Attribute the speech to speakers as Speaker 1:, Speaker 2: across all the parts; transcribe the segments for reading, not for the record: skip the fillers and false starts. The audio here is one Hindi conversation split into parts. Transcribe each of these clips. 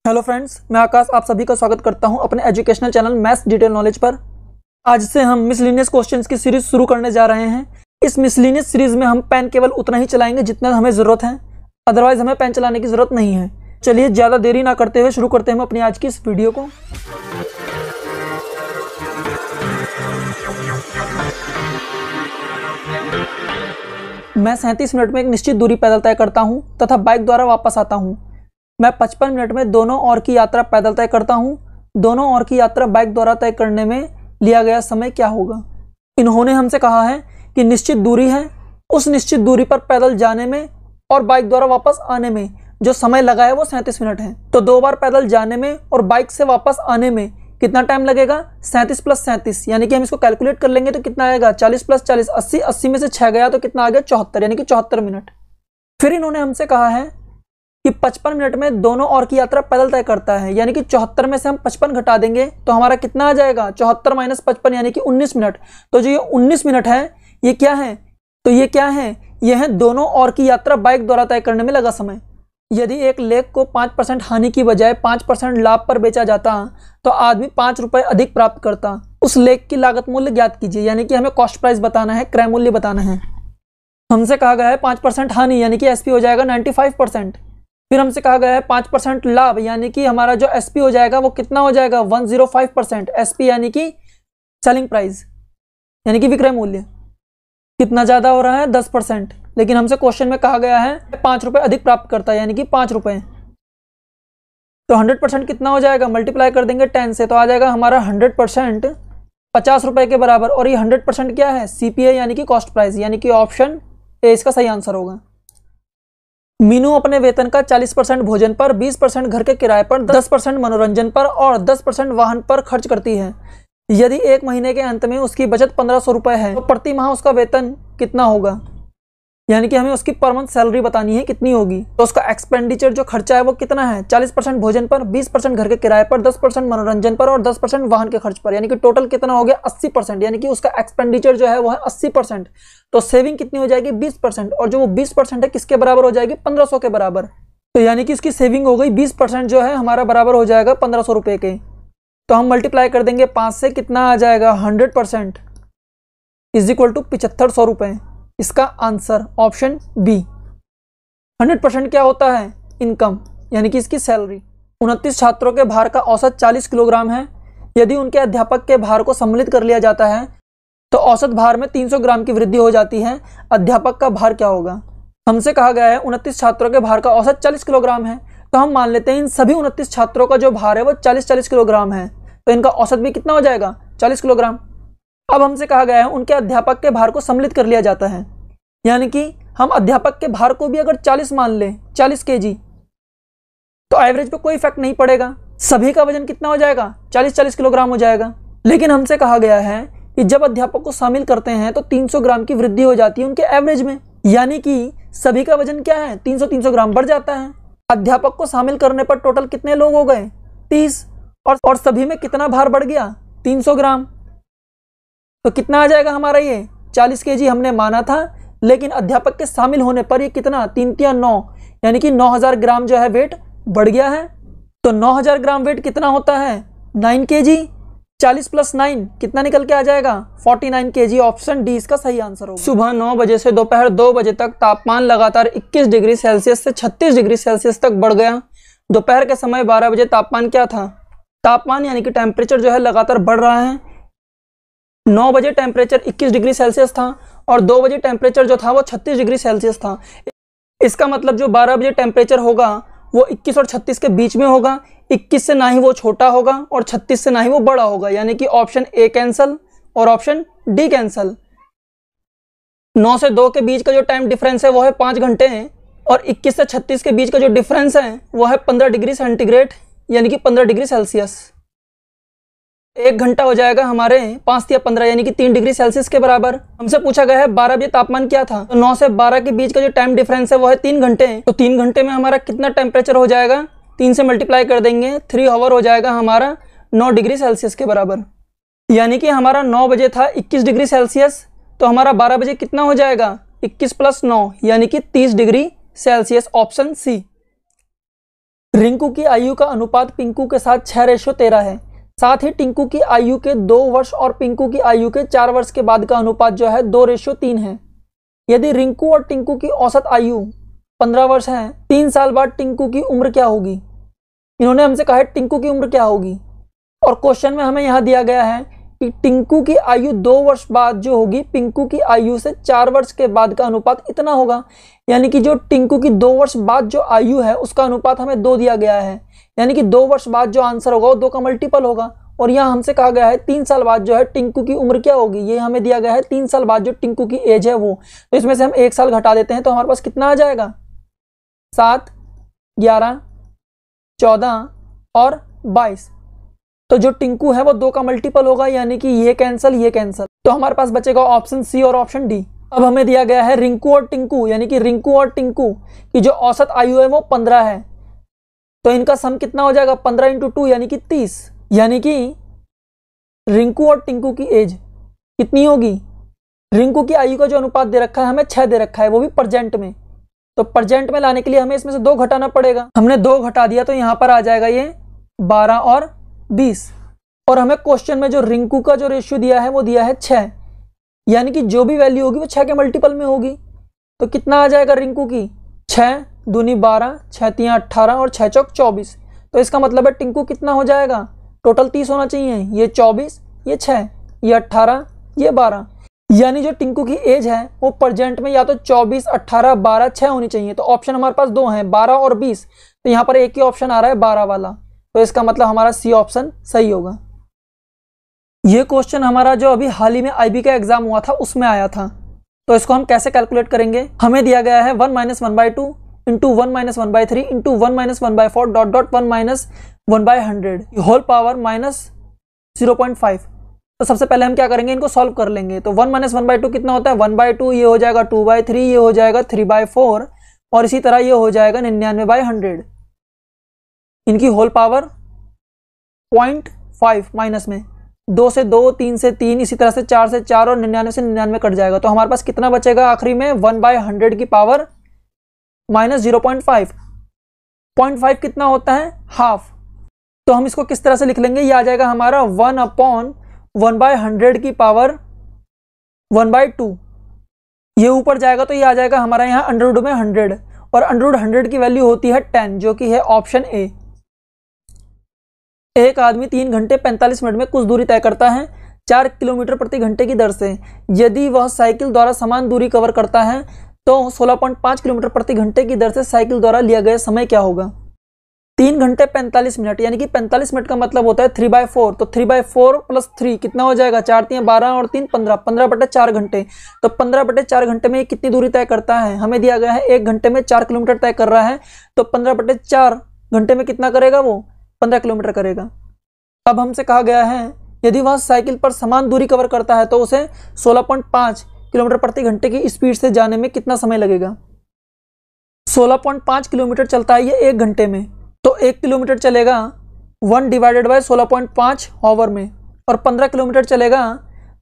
Speaker 1: हेलो फ्रेंड्स, मैं आकाश आप सभी का स्वागत करता हूं अपने educational channel maths detail knowledge पर। आज से हम मिसलिनियस क्वेश्चंस की सीरीज शुरू करने जा रहे हैं। इस मिसलिनियस सीरीज में हम पेन केवल उतना ही चलाएंगे जितना हमें ज़रूरत है, अदरवाइज हमें पेन चलाने की ज़रूरत नहीं है। चलिए ज़्यादा देरी ना करते हुए शुरू करते हैं हम अपनी आज की इस वीडियो को। मैं 37 मिनट में एक निश्चित दूरी पैदल तय करता हूँ तथा बाइक द्वारा वापस आता हूँ। मैं 55 मिनट में दोनों ओर की यात्रा पैदल तय करता हूँ। दोनों ओर की यात्रा बाइक द्वारा तय करने में लिया गया समय क्या होगा। इन्होंने हमसे कहा है कि निश्चित दूरी है, उस निश्चित दूरी पर पैदल जाने में और बाइक द्वारा वापस आने में जो समय लगा है वो 37 मिनट है। तो 2 बार पैदल जाने में और बाइक से वापस आने में कितना टाइम लगेगा? 37 + 37, यानी कि हम इसको कैलकुलेट कर लेंगे तो कितना आएगा? 40 + 40 80, 80 में से 6 गया तो कितना आ गया? 74, यानी कि 74 मिनट। फिर इन्होंने हमसे कहा है कि 55 मिनट में दोनों ओर की यात्रा पैदल तय करता है, यानी कि 74 में से हम 55 घटा देंगे तो हमारा कितना आ जाएगा? 74 - 55 यानी कि 19 मिनट। तो जो ये 19 मिनट है ये क्या है? तो ये क्या है? ये है दोनों ओर की यात्रा बाइक द्वारा तय करने में लगा समय। यदि एक लेख को 5% हानि की बजाय 5% लाभ पर बेचा जाता तो आदमी 5 रुपये अधिक प्राप्त करता। उस लेख की लागत मूल्य ज्ञात कीजिए, यानी कि हमें कॉस्ट प्राइस बताना है, क्रय मूल्य बताना है। हमसे कहा गया है 5% हानि, यानी कि एसपी हो जाएगा 95%। फिर हमसे कहा गया है 5% लाभ, यानी कि हमारा जो एसपी हो जाएगा वो कितना हो जाएगा? 105%। एसपी यानी कि सेलिंग प्राइस, यानी कि विक्रय मूल्य। कितना ज़्यादा हो रहा है? 10%। लेकिन हमसे क्वेश्चन में कहा गया है 5 रुपये अधिक प्राप्त करता है, यानी कि 5 रुपये। तो 100% कितना हो जाएगा? मल्टीप्लाई कर देंगे 10 से तो आ जाएगा हमारा 100% 50 रुपये के बराबर। और ये 100% क्या है? सीपीए यानी कि कॉस्ट प्राइस, यानी कि ऑप्शन ए इसका सही आंसर होगा। मीनू अपने वेतन का 40% भोजन पर, 20% घर के किराए पर, 10% मनोरंजन पर और 10% वाहन पर खर्च करती है। यदि एक महीने के अंत में उसकी बचत 1500 रुपये है तो प्रति माह उसका वेतन कितना होगा? यानी कि हमें उसकी पर मंथ सैलरी बतानी है कितनी होगी। तो उसका एक्सपेंडिचर जो खर्चा है वो कितना है? 40% भोजन पर, 20% घर के किराए पर, 10% मनोरंजन पर और 10% वाहन के खर्च पर, यानी कि टोटल कितना हो गया? 80%। यानी कि उसका एक्सपेंडिचर जो है वो है 80%। तो सेविंग कितनी हो जाएगी? 20%। और जो वो 20% है किसके बराबर हो जाएगी? 1500 के बराबर। तो यानी कि इसकी सेविंग हो गई 20% जो है हमारा बराबर हो जाएगा 1500 रुपये के। तो हम मल्टीप्लाई कर देंगे 5 से, कितना आ जाएगा? 100% = 7500 रुपये। इसका आंसर ऑप्शन बी। 100% क्या होता है? इनकम, यानी कि इसकी सैलरी। 29 छात्रों के भार का औसत 40 किलोग्राम है। यदि उनके अध्यापक के भार को सम्मिलित कर लिया जाता है तो औसत भार में 300 ग्राम की वृद्धि हो जाती है। अध्यापक का भार क्या होगा? हमसे कहा गया है 29 छात्रों के भार का औसत 40 किलोग्राम है, तो हम मान लेते हैं इन सभी 29 छात्रों का जो भार है वो 40 किलोग्राम है, तो इनका औसत भी कितना हो जाएगा? 40 किलोग्राम। अब हमसे कहा गया है उनके अध्यापक के भार को सम्मिलित कर लिया जाता है, यानी कि हम अध्यापक के भार को भी अगर 40 मान लें, 40 kg, तो एवरेज पे कोई इफेक्ट नहीं पड़ेगा। सभी का वजन कितना हो जाएगा? 40 किलोग्राम हो जाएगा। लेकिन हमसे कहा गया है कि जब अध्यापक को शामिल करते हैं तो 300 ग्राम की वृद्धि हो जाती है उनके एवरेज में, यानी कि सभी का वजन क्या है? 300 ग्राम बढ़ जाता है। अध्यापक को शामिल करने पर टोटल कितने लोग हो गए? 30। और सभी में कितना भार बढ़ गया? 300 ग्राम। तो कितना आ जाएगा हमारा? ये 40 kg हमने माना था, लेकिन अध्यापक के शामिल होने पर ये कितना? 3 × 9, यानी कि 9000 ग्राम जो है वेट बढ़ गया है। तो 9000 ग्राम वेट कितना होता है? 9 kg। 40 + 9 कितना निकल के आ जाएगा? 49 kg। ऑप्शन डी इसका सही आंसर होगा। सुबह 9 बजे से दोपहर 2 बजे तक तापमान लगातार 21 डिग्री सेल्सियस से 36 डिग्री सेल्सियस तक बढ़ गया। दोपहर के समय 12 बजे तापमान क्या था? तापमान यानी कि टेम्परेचर जो है लगातार बढ़ रहा है। 9 बजे टेम्परेचर 21 डिग्री सेल्सियस था और 2 बजे टेम्परेचर जो था वो 36 डिग्री सेल्सियस था। इसका मतलब जो 12 बजे टेम्परेचर होगा वो 21 और 36 के बीच में होगा। 21 से ना ही वो छोटा होगा और 36 से ना ही वो बड़ा होगा, यानी कि ऑप्शन ए कैंसल और ऑप्शन डी कैंसल। 9 से 2 के बीच का जो टाइम डिफरेंस है वो है 5 घंटे हैं और 21 से 36 के बीच का जो डिफरेंस है वो है 15 डिग्री सेंटीग्रेड, यानी कि 15 डिग्री सेल्सियस। 1 घंटा हो जाएगा हमारे 5 या 15, यानी कि 3 डिग्री सेल्सियस के बराबर। हमसे पूछा गया है 12 बजे तापमान क्या था, तो 9 से 12 के बीच का जो टाइम डिफरेंस है वो है 3 घंटे। तो 3 घंटे में हमारा कितना टेम्परेचर हो जाएगा? 3 से मल्टीप्लाई कर देंगे, 3 आवर हो जाएगा हमारा 9 डिग्री सेल्सियस के बराबर। यानी कि हमारा 9 बजे था 21 डिग्री सेल्सियस, तो हमारा 12 बजे कितना हो जाएगा? 21 + 9 यानी कि 30 degree Celsius. Option C. Rinku की आयु का अनुपात पिंकू के साथ 6:13 है। साथ ही टिंकू की आयु के 2 वर्ष और पिंकू की आयु के 4 वर्ष के बाद का अनुपात जो है 2:3 है। यदि रिंकू और टिंकू की औसत आयु 15 वर्ष है, 3 साल बाद टिंकू की उम्र क्या होगी? इन्होंने हमसे कहा है टिंकू की उम्र क्या होगी, और क्वेश्चन में हमें यहाँ दिया गया है कि टिंकू की आयु 2 वर्ष बाद जो होगी पिंकू की आयु से 4 वर्ष के बाद का अनुपात इतना होगा। यानी कि जो टिंकू की 2 वर्ष बाद जो आयु है उसका अनुपात हमें 2 दिया गया है, यानी कि 2 वर्ष बाद जो आंसर होगा वो 2 का मल्टीपल होगा। और यहाँ हमसे कहा गया है 3 साल बाद जो है टिंकू की उम्र क्या होगी, ये हमें दिया गया है 3 साल बाद जो टिंकू की एज है वो। तो इसमें से हम 1 साल घटा देते हैं तो हमारे पास कितना आ जाएगा? 7, 11, 14 और 22। तो जो टिंकू है वो 2 का मल्टीपल होगा, यानी कि ये कैंसल। तो हमारे पास बचेगा ऑप्शन सी और ऑप्शन डी। अब हमें दिया गया है रिंकू और टिंकू, यानी कि रिंकू और टिंकू की जो औसत आयु है वो 15 है। तो इनका सम कितना हो जाएगा? 15 × 2 यानी कि 30। यानी कि रिंकू और टिंकू की एज कितनी होगी? रिंकू की आयु का जो अनुपात दे रखा है हमें 6 दे रखा है, वो भी प्रेजेंट में। तो प्रेजेंट में लाने के लिए हमें इसमें से 2 घटाना पड़ेगा। हमने 2 घटा दिया तो यहाँ पर आ जाएगा ये 12 और 20। और हमें क्वेश्चन में जो रिंकू का जो रेशियो दिया है वो दिया है 6, यानी कि जो भी वैल्यू होगी वो 6 के मल्टीपल में होगी। तो कितना आ जाएगा रिंकू की? 6 दूनी 12, 6 3 18 और 6 चौक 24। तो इसका मतलब है टिंकू कितना हो जाएगा? टोटल 30 होना चाहिए। ये 24, ये 6, ये 18, ये 12। यानी जो टिंकू की एज है वो प्रेजेंट में या तो 24, 18, 12, 6 होनी चाहिए। तो ऑप्शन हमारे पास 2 हैं, 12 और 20। तो यहाँ पर एक ही ऑप्शन आ रहा है 12 वाला। तो इसका मतलब हमारा सी ऑप्शन सही होगा। ये क्वेश्चन हमारा जो अभी हाल ही में IB का एग्जाम हुआ था उसमें आया था। तो इसको हम कैसे कैलकुलेट करेंगे? हमें दिया गया है 1 - 1/2 into 1 - 1/3 into 1 - 1/4 dot dot 1 - 1/100 whole power -0.5। तो सबसे पहले हम क्या करेंगे? इनको सॉल्व कर लेंगे। तो 1 - 1/2 कितना होता है? 1/2, ये हो जाएगा 2/3, ये हो जाएगा 3/4 और इसी तरह ये हो जाएगा 99/100। इनकी होल पावर 0.5 माइनस में 2 से 2, 3 से 3, इसी तरह से 4 से 4 और 99 से 99 कट जाएगा। तो हमारे पास कितना बचेगा आखिरी में? 1/100 की पावर -0.5। 0.5 कितना होता है? हाफ। तो हम इसको किस तरह से लिख लेंगे? ये आ जाएगा हमारा 1/100 की पावर 1/2। ये ऊपर जाएगा तो ये आ जाएगा हमारा यहाँ अंडर में 100, और अंडर 100 की वैल्यू होती है 10, जो कि है ऑप्शन ए। एक आदमी 3 घंटे 45 मिनट में कुछ दूरी तय करता है 4 किलोमीटर प्रति घंटे की दर से। यदि वह साइकिल द्वारा समान दूरी कवर करता है तो 16.5 किलोमीटर प्रति घंटे की दर से साइकिल द्वारा लिया गया समय क्या होगा? 3 घंटे 45 मिनट, यानी कि 45 मिनट का मतलब होता है 3/4। तो 3/4 + 3 कितना हो जाएगा? 4 × 3 = 12 और 3 15, 15/4 घंटे। तो 15/4 घंटे में कितनी दूरी तय करता है? हमें दिया गया है 1 घंटे में 4 किलोमीटर तय कर रहा है, तो 15/4 घंटे में कितना करेगा वो? 15 किलोमीटर करेगा। अब हमसे कहा गया है यदि वह साइकिल पर समान दूरी कवर करता है तो उसे 16.5 किलोमीटर प्रति घंटे की स्पीड से जाने में कितना समय लगेगा? 16.5 किलोमीटर चलता है ये 1 घंटे में, तो 1 किलोमीटर चलेगा 1 / 16.5 हॉवर में, और 15 किलोमीटर चलेगा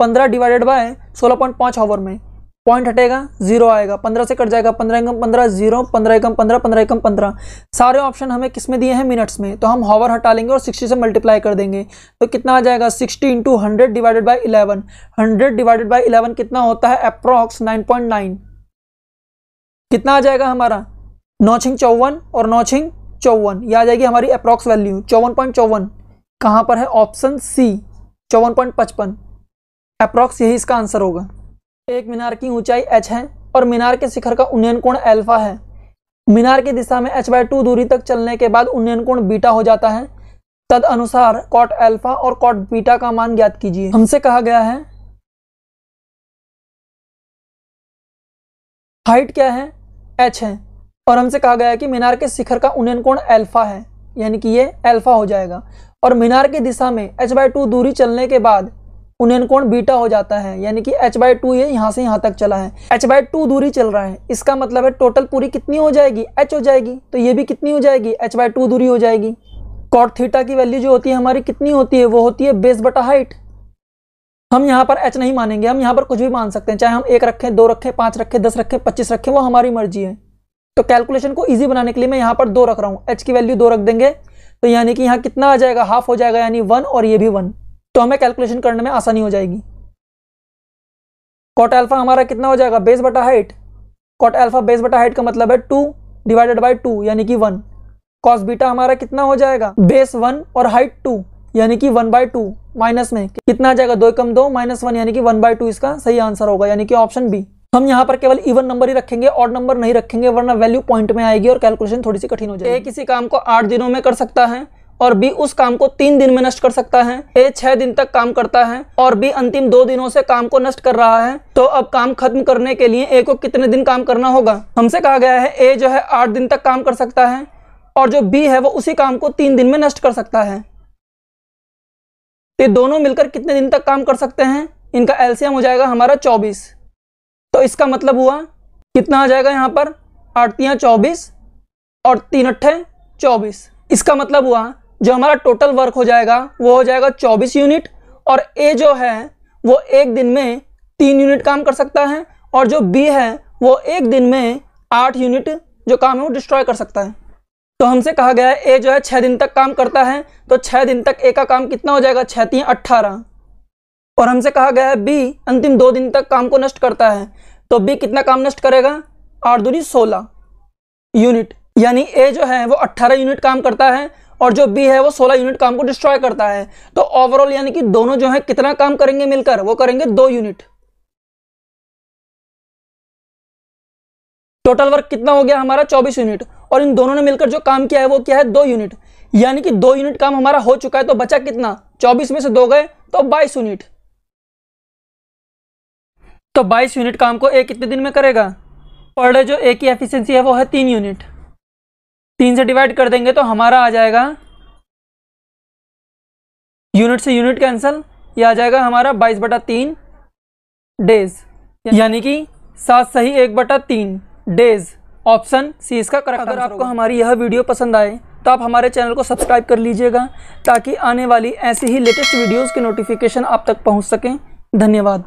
Speaker 1: 15 / 16.5 हॉवर में। पॉइंट हटेगा, 0 आएगा, 15 से कट जाएगा, 15 × 15 0, 15 × 15 15 × 15। सारे ऑप्शन हमें किस में दिए हैं? मिनट्स में। तो हम हॉवर हटा लेंगे और 60 से मल्टीप्लाई कर देंगे। तो कितना आ जाएगा? 60 × 100 / 11। 100 / 11 कितना होता है? अप्रॉक्स 9.9। कितना आ जाएगा हमारा? 9 × 54 और 9 × 54, यह आ जाएगी हमारी अप्रॉक्स वैल्यू 54.54। कहाँ पर है? Option C 54.55। अप्रॉक्स यही इसका आंसर होगा। एक मीनार की ऊंचाई h है और मीनार के शिखर का उन्नयन कोण अल्फा है। मीनार की दिशा में h/2 दूरी तक चलने के बाद उन्नयन कोण बीटा हो जाता है। तद अनुसार कॉट अल्फा और कॉट बीटा का मान ज्ञात कीजिए। हमसे कहा गया है हाइट क्या है? h है, और हमसे कहा गया है कि मीनार के शिखर का उन्नयन कोण अल्फा है, यानी कि ये अल्फा हो जाएगा। और मीनार की दिशा में h/2 दूरी चलने के बाद उन्नयन कोण बीटा हो जाता है, यानी कि h/2 ये यहाँ से यहाँ तक चला है, h/2 दूरी चल रहा है। इसका मतलब है टोटल पूरी कितनी हो जाएगी? h हो जाएगी। तो ये भी कितनी हो जाएगी? h/2 दूरी हो जाएगी। कॉट थीटा की वैल्यू जो होती है हमारी कितनी होती है? वो होती है बेस बटा हाइट। हम यहाँ पर h नहीं मानेंगे, हम यहाँ पर कुछ भी मान सकते हैं, चाहे हम 1 रखें, 2 रखें, 5 रखें, 10 रखें, 25 रखें, वो हमारी मर्जी है। तो कैलकुलेशन को इजी बनाने के लिए मैं यहाँ पर 2 रख रहा हूँ, h की वैल्यू 2 रख देंगे तो यानी कि यहाँ कितना आ जाएगा, हाफ हो जाएगा यानी 1 और ये भी 1, तो हमें कैलकुलेशन करने में आसानी हो जाएगी। कॉट अल्फा हमारा कितना हो जाएगा, बेस बटा हाइट। कॉट अल्फा बेस बटा हाइट का मतलब है 2 डिवाइडेड बाई 2 यानी कि 1। कॉस बीटा हमारा कितना हो जाएगा, बेस 1 और हाइट 2 यानी कि 1/2, माइनस में कितना आ जाएगा, 2 कम 2 -1 यानी कि 1/2 इसका सही आंसर होगा, यानी कि ऑप्शन बी। हम यहाँ पर केवल इवन नंबर ही रखेंगे, ऑड नंबर नहीं रखेंगे वरना वैल्यू पॉइंट में आएगी और कैलकुलेशन थोड़ी सी कठिन हो जाएगी। ए किसी काम को 8 दिनों में कर सकता है और बी उस काम को 3 दिन में नष्ट कर सकता है। ए 6 दिन तक काम करता है और बी अंतिम 2 दिनों से काम को नष्ट कर रहा है, तो अब काम खत्म करने के लिए ए को कितने दिन काम करना होगा। हमसे कहा गया है ए जो है 8 दिन तक काम कर सकता है और जो बी है वो उसी काम को 3 दिन में नष्ट कर सकता है। ये दोनों मिलकर कितने दिन तक काम कर सकते हैं, इनका एलसीएम हो जाएगा हमारा 24। तो इसका मतलब हुआ कितना आ जाएगा यहाँ पर, 8 तियां 24 और 3 अट्ठे 24। इसका मतलब हुआ जो हमारा टोटल वर्क हो जाएगा वो हो जाएगा 24 यूनिट और ए जो है वो एक दिन में 3 यूनिट काम कर सकता है और जो बी है वो एक दिन में 8 यूनिट जो काम है वो डिस्ट्रॉय कर सकता है। तो हमसे कहा गया है ए जो है 6 दिन तक काम करता है, तो 6 दिन तक ए का काम कितना हो जाएगा, 6 तियां 18। और हमसे कहा गया है बी अंतिम 2 दिन तक काम को नष्ट करता है, तो बी कितना काम नष्ट करेगा, 8 दूनी 16 यूनिट, यानी ए जो है वो 18 यूनिट काम करता है और जो बी है वो 16 यूनिट काम को डिस्ट्रॉय करता है। तो ओवरऑल यानी कि दोनों जो है कितना काम करेंगे मिलकर, वो करेंगे 2 यूनिट। टोटल वर्क कितना हो गया हमारा 24 यूनिट और इन दोनों ने मिलकर जो काम किया है वो क्या है, 2 यूनिट, यानी कि 2 यूनिट काम हमारा हो चुका है। तो बचा कितना, 24 में से 2 गए तो 22 यूनिट। तो 22 यूनिट काम को ए कितने दिन में करेगा, पर डे जो ए की एफिशिएंसी है वो है 3 यूनिट। 3 से डिवाइड कर देंगे तो हमारा आ जाएगा, यूनिट से यूनिट कैंसल, ये आ जाएगा हमारा 22/3 डेज, यानी कि 7 सही 1/3 डेज। ऑप्शन सी इसका करेक्ट। अगर आपको हमारी यह वीडियो पसंद आए तो आप हमारे चैनल को सब्सक्राइब कर लीजिएगा ताकि आने वाली ऐसी ही लेटेस्ट वीडियोस के नोटिफिकेशन आप तक पहुंच सकें। धन्यवाद।